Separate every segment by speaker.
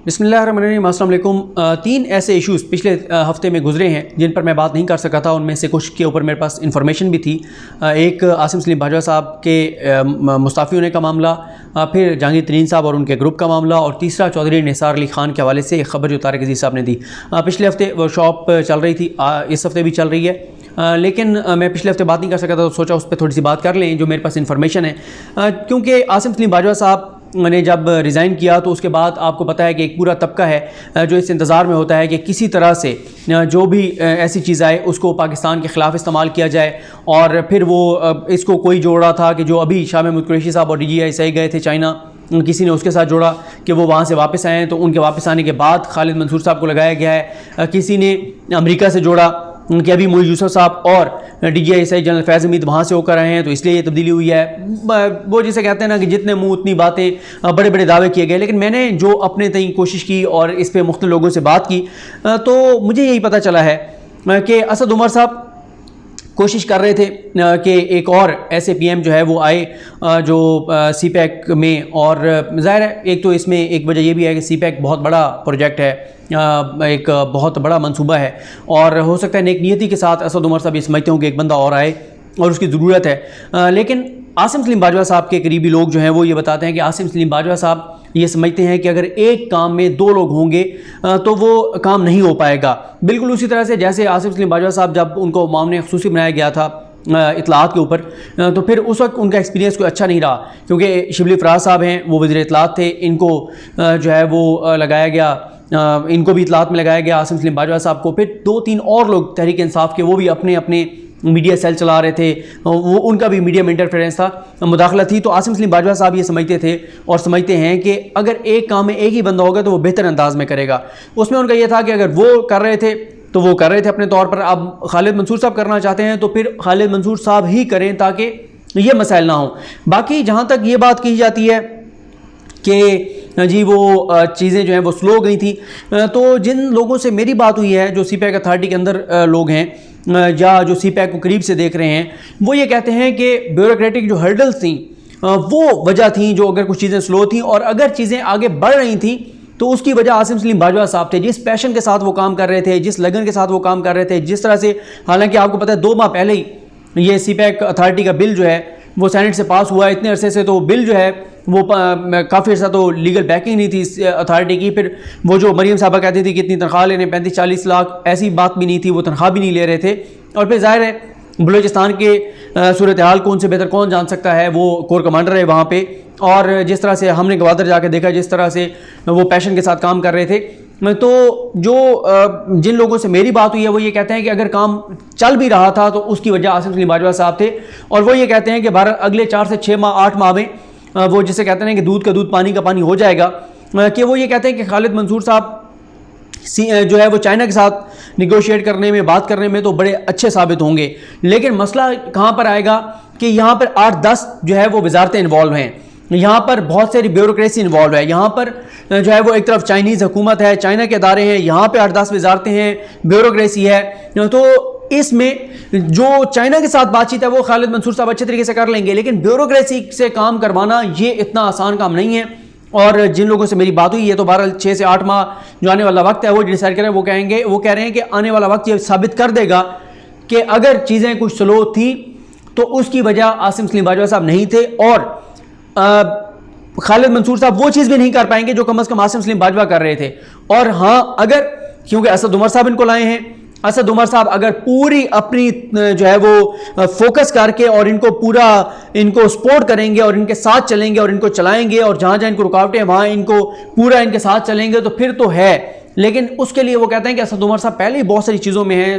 Speaker 1: बिस्मिल्लाहिर्रहमानिर्रहीम, अस्सलाम वालेकुम। तीन ऐसे इश्यूज़ पिछले हफ़्ते में गुजरे हैं जिन पर मैं बात नहीं कर सका था। उनमें से कुछ के ऊपर मेरे पास इन्फॉर्मेशन भी थी। एक आसिम सलीम बाजवा साहब के मुस्ताफ़ी होने का मामला, फिर जहांगीर तरीन साहब और उनके ग्रुप का मामला, और तीसरा चौधरी निसार अली ख़ान के हवाले से एक ख़बर जो तारिक अज़ीज़ साहब ने दी। पिछले हफ़्ते वर्कशॉप चल रही थी, इस हफ़्ते भी चल रही है, लेकिन मैं पिछले हफ़्ते बात नहीं कर सका था, तो सोचा उस पर थोड़ी सी बात कर लें जो मेरे पास इन्फॉर्मेशन है। क्योंकि आसिम सलीम बाजवा साहब ने जब रिज़ाइन किया तो उसके बाद आपको पता है कि एक पूरा तबका है जो इस इंतज़ार में होता है कि किसी तरह से जो भी ऐसी चीज़ आए उसको पाकिस्तान के ख़िलाफ़ इस्तेमाल किया जाए। और फिर वो इसको कोई जोड़ रहा था कि जो अभी शाह महमूद कुरैशी साहब और DGI गए थे चाइना, किसी ने उसके साथ जोड़ा कि वो वहाँ से वापस आए, तो उनके वापस आने के बाद खालिद मंसूर साहब को लगाया गया है। किसी ने अमेरिका से जोड़ा कि अभी मोई यूसुफ साहब और DGI जनरल फैज़ हमीद वहाँ से होकर आए हैं, तो इसलिए ये तब्दीली हुई है। वो जिसे कहते हैं ना कि जितने मुँह उतनी बातें, बड़े बड़े दावे किए गए। लेकिन मैंने जो अपने तय कोशिश की और इस पर मुख्तलिफ लोगों से बात की, तो मुझे यही पता चला है कि असद उमर साहब कोशिश कर रहे थे कि एक और ऐसे PM जो है वो आए जो CPEC में, और ज़ाहिर है एक तो इसमें एक वजह ये भी है कि CPEC बहुत बड़ा प्रोजेक्ट है, एक बहुत बड़ा मंसूबा है, और हो सकता है नेक नियति के साथ असद उमर साहब ये समझते हों कि एक बंदा और आए और उसकी ज़रूरत है। लेकिन आसिम सलीम बाजवा साहब के करीबी लोग जो हैं वो ये बताते हैं कि आसिम सलीम बाजवा साहब ये समझते हैं कि अगर एक काम में दो लोग होंगे तो वो काम नहीं हो पाएगा। बिल्कुल उसी तरह से जैसे आसिम सलीम बाजवा साहब जब उनको मामले ख़ुसूसी बनाया गया था इतलात के ऊपर, तो फिर उस वक्त उनका एक्सपीरियंस कोई अच्छा नहीं रहा, क्योंकि शिबली फराज साहब हैं वो वज़ीर इतलात थे, इनको जो है वो लगाया गया, इनको भी इतलात में लगाया गया आसिम सलीम बाजवा साहब को। फिर 2-3 और लोग तहरीक इंसाफ के वो भी अपने अपने मीडिया सेल चला रहे थे, वो उनका भी मीडिया में इंटरफेरेंस था, मुदाखलत थी। तो आसिम सलीम बाजवा साहब ये समझते थे और समझते हैं कि अगर एक काम में एक ही बंदा होगा तो वो बेहतर अंदाज में करेगा। उसमें उनका ये था कि अगर वो कर रहे थे तो वो कर रहे थे अपने तौर पर, अब खालिद मंसूर साहब करना चाहते हैं तो फिर खालिद मंसूर साहब ही करें ताकि ये मसाइल ना हो। बाकी जहाँ तक ये बात कही जाती है कि जी वो चीज़ें जो हैं वो स्लो गई थी, तो जिन लोगों से मेरी बात हुई है जो CPEC अथॉरिटी के अंदर लोग हैं या जो CPEC को करीब से देख रहे हैं, वो ये कहते हैं कि ब्यूरोक्रेटिक जो हर्डल्स थी वो वजह थी जो अगर कुछ चीज़ें स्लो थी, और अगर चीज़ें आगे बढ़ रही थी तो उसकी वजह आसिम सलीम बाजवा साहब थे। जिस पैशन के साथ वो काम कर रहे थे, जिस लगन के साथ वो काम कर रहे थे, जिस तरह से, हालांकि आपको पता है 2 माह पहले ही ये CPEC अथॉरिटी का बिल जो है वो सेनेट से पास हुआ, इतने अरसे से तो बिल जो है वो काफ़ी अर्सा तो लीगल बैकिंग नहीं थी इस अथॉरिटी की। फिर वो जो मरीम साहबा कहती थी कि इतनी तनख्वाह लेने 35-40 लाख, ऐसी बात भी नहीं थी, वो तनख्वाह भी नहीं ले रहे थे। और फिर जाहिर है बलूचिस्तान के सूरत हाल कौन से बेहतर कौन जान सकता है, वो कोर कमांडर है वहाँ पे, और जिस तरह से हमने गवादर जाकर देखा जिस तरह से वो पैशन के साथ काम कर रहे थे, तो जो जिन लोगों से मेरी बात हुई है वो ये कहते हैं कि अगर काम चल भी रहा था तो उसकी वजह आसिम सलीम बाजवा साहब थे। और वो ये कहते हैं कि भारत अगले 4 से 6 माह 8 माह में वो जिसे कहते हैं कि दूध का दूध पानी का पानी हो जाएगा, कि वो ये कहते हैं कि खालिद मंसूर साहब जो है वो चाइना के साथ निगोशिएट करने में, बात करने में तो बड़े अच्छे साबित होंगे। लेकिन मसला कहाँ पर आएगा कि यहाँ पर 8-10 जो है वो वजारतें इन्वॉल्व हैं, यहाँ पर बहुत सारी ब्यूरोक्रेसी इन्वॉल्व है, यहाँ पर जो है वो एक तरफ चाइनीज़ हुकूमत है, चाइना के अदारे हैं, यहाँ पे 8-10 वजारतें हैं, ब्यूरोक्रेसी है। तो इसमें जो चाइना के साथ बातचीत है वो खालिद मंसूर साहब अच्छे तरीके से कर लेंगे, लेकिन ब्यूरोक्रेसी से काम करवाना ये इतना आसान काम नहीं है। और जिन लोगों से मेरी बात हुई है तो 6 से 8 माह जो आने वाला वक्त है वो डिसाइड करें, वो कह रहे हैं कि आने वाला वक्त ये साबित कर देगा कि अगर चीज़ें कुछ स्लो थी तो उसकी वजह आसिम सलीम बाजवा साहब नहीं थे, और खालिद मंसूर साहब वो चीज़ भी नहीं कर पाएंगे जो कम अज़ कम आसिम सलीम बाजवा कर रहे थे। और हाँ, अगर क्योंकि असद उमर साहब इनको लाए हैं, असद उमर साहब अगर पूरी अपनी जो है वो फोकस करके और इनको सपोर्ट करेंगे और इनके साथ चलेंगे और इनको चलाएंगे, और जहाँ जहाँ इनको रुकावटें हैं वहाँ इनको पूरा इनके साथ चलेंगे तो फिर तो है। लेकिन उसके लिए वो कहते हैं कि असद उमर साहब पहले ही बहुत सारी चीज़ों में हैं,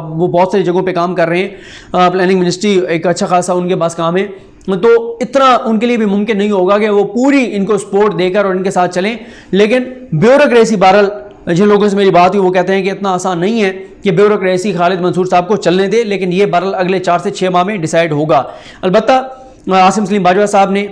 Speaker 1: वो बहुत सारी जगहों पे काम कर रहे हैं, प्लानिंग मिनिस्ट्री एक अच्छा खासा उनके पास काम है, तो इतना उनके लिए भी मुमकिन नहीं होगा कि वो पूरी इनको सपोर्ट देकर और इनके साथ चलें। लेकिन ब्यूरोक्रेसी, बहरहाल जिन लोगों से मेरी बात हुई वो कहते हैं कि इतना आसान नहीं है कि ब्यूरोक्रेसी खालिद मंसूर साहब को चलने दे, लेकिन ये बहरहाल अगले 4 से 6 माह में डिसाइड होगा। अलबत्ता आसिम सलीम बाजवा साहब ने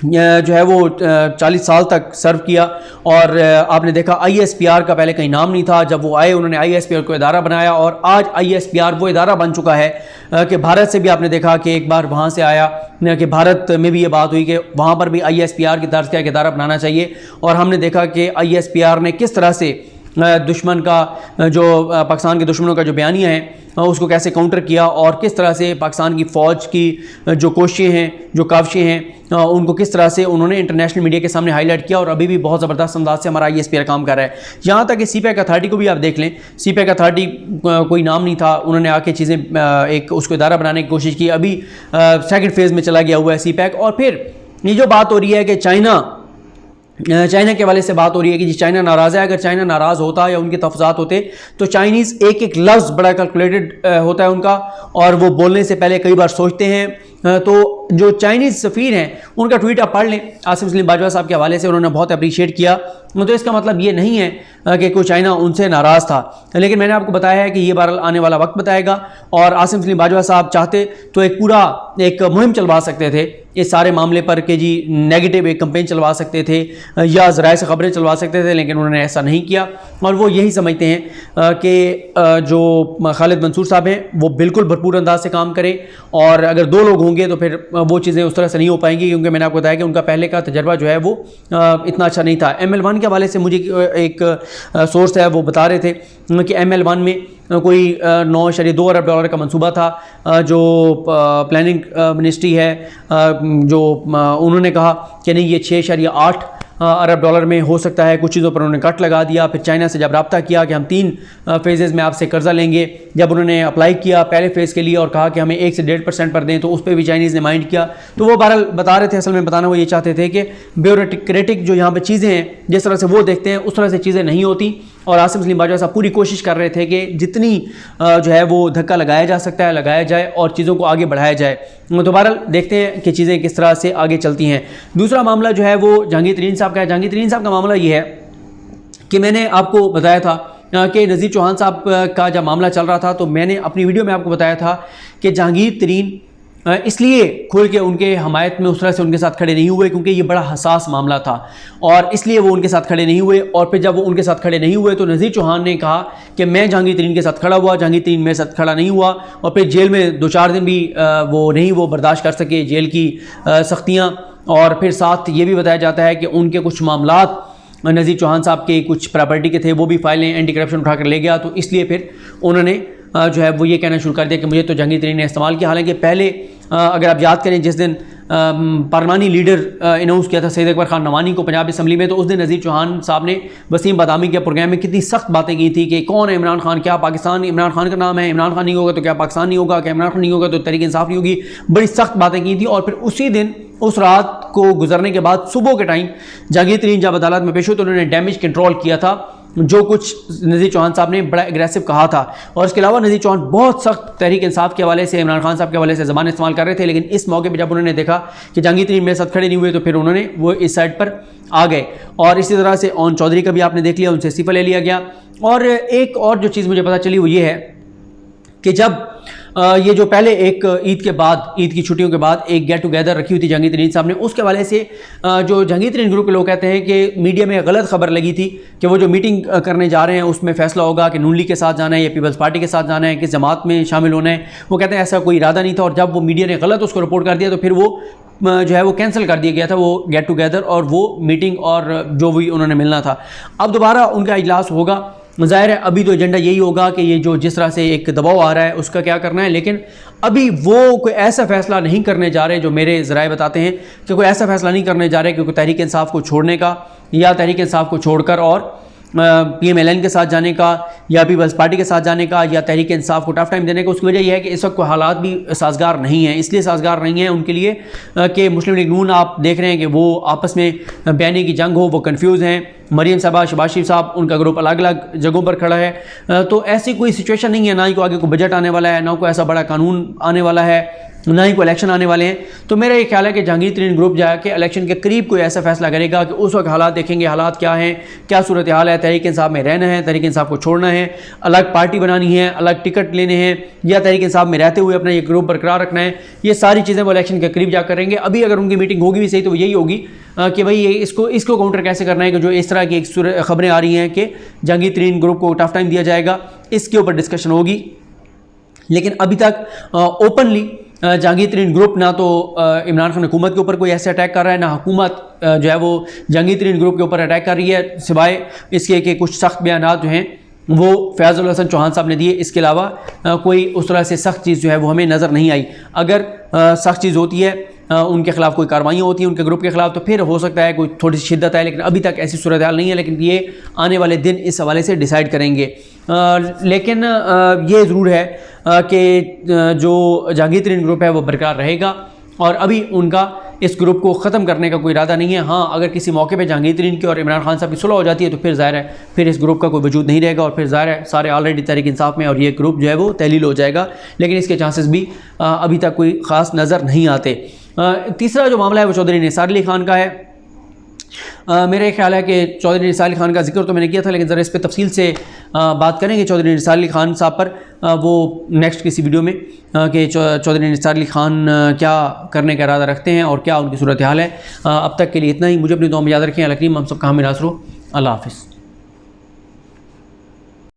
Speaker 1: जो है वो 40 साल तक सर्व किया। और आपने देखा ISPR का पहले कहीं नाम नहीं था, जब वो आए उन्होंने ISPR को इदारा बनाया और आज ISPR वो इदारा बन चुका है कि भारत से भी आपने देखा कि एक बार वहाँ से आया कि भारत में भी ये बात हुई कि वहाँ पर भी ISPR की तर्ज का एक इदारा बनाना चाहिए। और हमने देखा कि ISPR ने किस तरह से दुश्मन का जो पाकिस्तान के दुश्मनों का जो बयानिया है उसको कैसे काउंटर किया और किस तरह से पाकिस्तान की फ़ौज की जो कोशिशें हैं, जो काविशें हैं, उनको किस तरह से उन्होंने इंटरनेशनल मीडिया के सामने हाईलाइट किया और अभी भी बहुत ज़बरदस्त अंदाज से हमारा ISPR काम कर रहा है। यहाँ तक कि CPEC अथॉरिटी को भी आप देख लें, CPEC अथॉरिटी कोई नाम नहीं था, उन्होंने आके चीज़ें एक उसको इदारा बनाने की कोशिश की। अभी सेकंड फेज़ में चला गया हुआ है CPEC। और फिर ये जो बात हो रही है कि चाइना के हवाले से बात हो रही है कि जी चाइना नाराज़ है। अगर चाइना नाराज़ होता या उनके तफजात होते तो चाइनीज़ एक एक लफ्ज़ बड़ा कैलकुलेटेड होता है उनका और वो बोलने से पहले कई बार सोचते हैं। तो जो चाइनीज़ सफ़ीर हैं उनका ट्वीट आप पढ़ लें, आसिम सलीम बाजवा साहब के हवाले से, उन्होंने बहुत अप्रीशिएट किया। तो इसका मतलब ये नहीं है कि कोई चाइना उनसे नाराज़ था, लेकिन मैंने आपको बताया है कि ये बहरहाल आने वाला वक्त बताएगा। और आसिम सलीम बाजवा साहब चाहते तो एक पूरा एक मुहिम चलवा सकते थे इस सारे मामले पर कि जी नेगेटिव एक कंपेन चलवा सकते थे या ज़राए से ख़बरें चलवा सकते थे, लेकिन उन्होंने ऐसा नहीं किया। और वो यही समझते हैं कि जो खालिद मंसूर साहब हैं वो बिल्कुल भरपूर अंदाज से काम करें और अगर दो लोग होंगे तो फिर वो चीज़ें उस तरह से नहीं हो पाएंगी, क्योंकि मैंने आपको बताया कि उनका पहले का तजर्बा जो है वो इतना अच्छा नहीं था। ML1 के हवाले से मुझे एक सोर्स है वो बता रहे थे कि ML1 में कोई 9.2 अरब डॉलर का मंसूबा था जो प्लानिंग मिनिस्ट्री है जो उन्होंने कहा कि नहीं ये 6.8 अरब डॉलर में हो सकता है। कुछ चीज़ों पर उन्होंने कट लगा दिया। फिर चाइना से जब रब्ता किया कि हम 3 फेजेज़ में आपसे कर्जा लेंगे, जब उन्होंने अप्लाई किया पहले फेज़ के लिए और कहा कि हमें 1 से 1.5% पर दें, तो उस पर भी चाइनीज़ ने माइंड किया। तो वो बहरहाल बता रहे थे, असल में बताना वो ये चाहते थे कि ब्यूरोक्रेटिक जो यहाँ पर चीज़ें हैं जिस तरह से वो देखते हैं उस तरह से चीज़ें नहीं होती। और आसिम सलीम बाजवा साहब पूरी कोशिश कर रहे थे कि जितनी जो है वो धक्का लगाया जा सकता है लगाया जाए और चीज़ों को आगे बढ़ाया जाए। तो बहरहाल देखते हैं कि चीज़ें किस तरह से आगे चलती हैं। दूसरा मामला जो है वो जहांगीर तरीन साहब का है। जहांगीर तरीन साहब का मामला ये है कि मैंने आपको बताया था कि नज़ीर चौहान साहब का जब मामला चल रहा था तो मैंने अपनी वीडियो में आपको बताया था कि जहांगीर तरीन इसलिए खुल के उनके हमायत में उस तरह से उनके साथ खड़े नहीं हुए क्योंकि ये बड़ा हसास मामला था और इसलिए वो उनके साथ खड़े नहीं हुए। और फिर जब वो उनके साथ खड़े नहीं हुए तो नज़ीर चौहान ने कहा कि मैं जहांगीर तरीन के साथ खड़ा हुआ, जहांगीर तरीन मेरे साथ खड़ा नहीं हुआ। और फिर जेल में 2-4 दिन भी वो बर्दाश्त कर सके जेल की सख्तियाँ। और फिर साथ ये भी बताया जाता है कि उनके कुछ मामलात नज़ीर चौहान साहब के कुछ प्रॉपर्टी के थे वो भी फाइलें एंटी करप्शन उठा कर ले गया। तो इसलिए फिर उन्होंने जो है वो ये कहना शुरू कर दिया कि मुझे तो जहांगीर तरीन ने इस्तेमाल किया। हालांकि पहले अगर आप याद करें जिस दिन पार्लिमानी लीडर अनाउंस किया था सैयद अकबर खान नवानी को पंजाब असम्बली में, तो उस दिन नज़ीर चौहान साहब ने वसीम बादामी के प्रोग्राम में कितनी सख्त बातें की थी कि कौन है इमरान खान, क्या पाकिस्तान इमरान खान का नाम है, इमरान खान नहीं होगा तो क्या पाकिस्तान नहीं होगा, क्या इमरान खान नहीं होगा तो तहरीक इंसाफ नहीं होगी। बड़ी सख्त बातें की थी। और फिर उसी दिन उस रात को गुजरने के बाद सुबह के टाइम जहांगीर तरीन जब अदालत में पेश हुए तो उन्होंने डैमेज कंट्रोल किया था जो कुछ नज़ीर चौहान साहब ने बड़ा एग्रेसिव कहा था। और इसके अलावा नज़ीर चौहान बहुत सख्त तहरीक इंसाफ के हवाले से इमरान खान साहब के हवाले से ज़बान इस्तेमाल कर रहे थे, लेकिन इस मौके पर जब उन्होंने देखा कि जहांगीर तरीन मेरे साथ खड़े नहीं हुए तो फिर उन्होंने वो इस साइड पर आ गए। और इसी तरह से ओन चौधरी का भी आपने देख लिया, उनसे इस्तीफ़ा ले लिया गया। और एक और जो चीज़ मुझे पता चली वो ये है कि जब ये जो पहले एक ईद के बाद, ईद की छुट्टियों के बाद एक गेट टुगेदर रखी हुई थी जहांगीर तरीन साहब ने, उसके हवाले से जो जहांगीर तरीन ग्रुप के लोग कहते हैं कि मीडिया में गलत खबर लगी थी कि वो जो मीटिंग करने जा रहे हैं उसमें फैसला होगा कि नून लीग के साथ जाना है या पीपल्स पार्टी के साथ जाना है, किस जमात में शामिल होना है। वो कहते हैं ऐसा कोई इरादा नहीं था और जब वो मीडिया ने गलत उसको रिपोर्ट कर दिया तो फिर वो जो है वो कैंसिल कर दिया गया था वो गेट टुगेदर और वो मीटिंग और जो भी उन्होंने मिलना था। अब दोबारा उनका इजलास होगा। ज़ाहिर है अभी तो एजेंडा यही होगा कि ये जो जिस तरह से एक दबाव आ रहा है उसका क्या करना है, लेकिन अभी वो कोई ऐसा फैसला नहीं करने जा रहे जो मेरे ज़राए बताते हैं कि कोई ऐसा फैसला नहीं करने जा रहे क्योंकि तहरीक इंसाफ को छोड़ने का या तहरीक इंसाफ को छोड़कर और PMLN के साथ जाने का या पीपल्स पार्टी के साथ जाने का या तहरीक इंसाफ को टफ टाइम देने का। उसकी वजह यह है कि इस वक्त हालात भी साजगार नहीं हैं। इसलिए साजगार नहीं है उनके लिए कि मुस्लिम लीग नून आप देख रहे हैं कि वो आपस में बयानी की जंग हो, वो कन्फ्यूज़ हैं, मरीम साहबा, शहबाज शरीफ साहब, उनका ग्रुप अलग अलग जगहों पर खड़ा है। तो ऐसी कोई सिचुएशन नहीं है, ना ही कोई आगे कोई बजट आने वाला है, ना कोई ऐसा बड़ा कानून आने वाला है, ना ही कोई इलेक्शन आने वाले हैं। तो मेरा ये ख्याल है कि जहांगीर तरीन ग्रुप जाके इलेक्शन के करीब कोई ऐसा फैसला करेगा कि उस वक्त हालात देखेंगे, हालात क्या हैं, क्या सूरत हाल है, तहरीक इंसाफ में रहना है, तहरीक इंसाफ को छोड़ना है, अलग पार्टी बनानी है, अलग टिकट लेने हैं, या तहरीक इंसाफ में रहते हुए अपना ये ग्रुप बरकरार रखना है। ये सारी चीज़ें वो इलेक्शन के करीब जा करेंगे। अभी अगर उनकी मीटिंग होगी भी सही तो वो यही होगी कि भाई ये इसको काउंटर कैसे करना है, कि जो इस तरह की एक खबरें आ रही हैं कि जहांगीर तरीन ग्रुप को टफ टाइम दिया जाएगा, इसके ऊपर डिस्कशन होगी। लेकिन अभी तक ओपनली जहांगीर तरीन ग्रुप ना तो इमरान खान हुकूमत के ऊपर कोई ऐसे अटैक कर रहा है, ना हुकूमत जो है वो जहांगीर तरीन ग्रुप के ऊपर अटैक कर रही है, सिवाय इसके कि कुछ सख्त बयानात जो हैं वो फैज़ुल हसन चौहान साहब ने दिए। इसके अलावा कोई उस तरह से सख्त चीज़ जो है वो हमें नज़र नहीं आई। अगर सख्त चीज़ होती है, उनके खिलाफ कोई कार्रवाइयाँ होती हैं उनके ग्रुप के खिलाफ, तो फिर हो सकता है कोई थोड़ी सी शिद्दत है, लेकिन अभी तक ऐसी सूरत हाल नहीं है। लेकिन ये आने वाले दिन इस हवाले से डिसाइड करेंगे। लेकिन ये ज़रूर है कि जो जहांगीर तरीन ग्रुप है वो बरकरार रहेगा, और अभी उनका इस ग्रुप को ख़त्म करने का कोई इरादा नहीं है। हाँ, अगर किसी मौके पे जहांगीर तरीन की और इमरान खान साहब की सुलह हो जाती है तो फिर ज़ाहिर है फिर इस ग्रुप का कोई वजूद नहीं रहेगा, और फिर ज़ाहिर है सारे ऑलरेडी तहरीक इंसाफ में, और ये ग्रुप जो है वो तहलील हो जाएगा। लेकिन इसके चांसेस भी अभी तक कोई ख़ास नज़र नहीं आते। तीसरा जो मामला है वो चौधरी निसार अली खान का है। मेरा ख्याल है कि चौधरी निसार अली खान का जिक्र तो मैंने किया था, लेकिन ज़रा इस पर तफसील से बात करेंगे चौधरी निसार अली खान साहब पर, वो नेक्स्ट किसी वीडियो में, कि चौधरी निसार अली खान क्या करने का इरादा रखते हैं और क्या उनकी सूरत हाल है। अब तक के लिए इतना ही। मुझे अपनी दुआ में याद रखें। अल्लाह करीम हम सब का हामी नासर हो। अल्लाह हाफ़िज़।